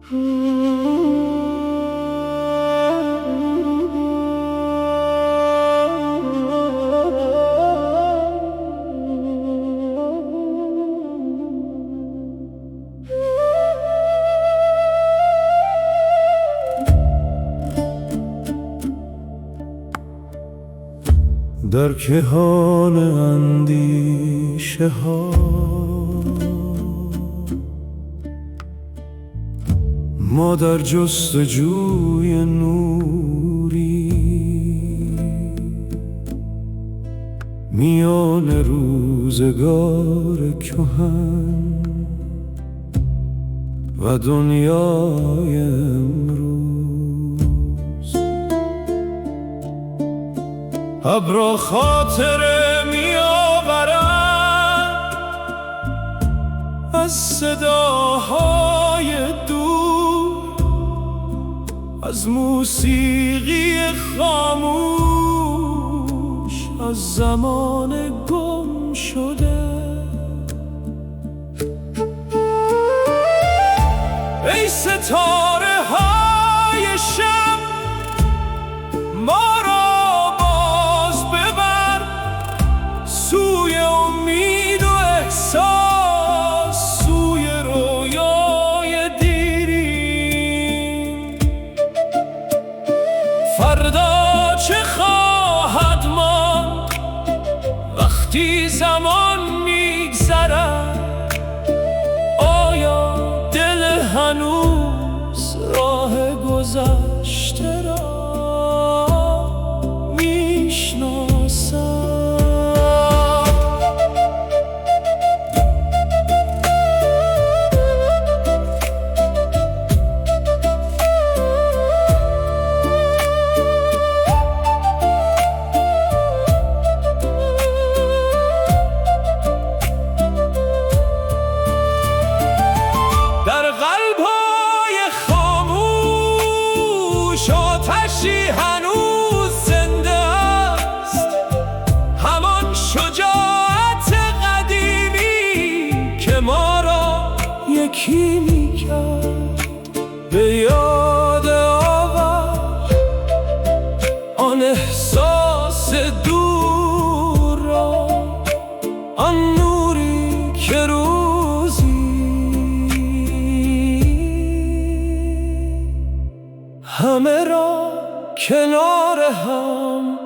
در کهان اندیشه ها ما در جستجوی نوری، میان روزگار کهن و دنیای امروز. ابرا خاطره می آورد از صداهای دور، از موسیقی خاموش، از زمان گم شده. ای ستاره های شب، ما را باز ببر سوی امید و احساس، سوی رویای دیرین. فردا چه خواهد ماند وقتی زمان میگذرد؟ آیا دل هنوز راه گذشته را میشناسد؟ در قلب‌های خاموش آتشی هنوز زنده است، همان شجاعت قدیمی که ما را یکی می‌کرد. به یاد آور آن احساس دور را، آن نوری که همه را کنار هم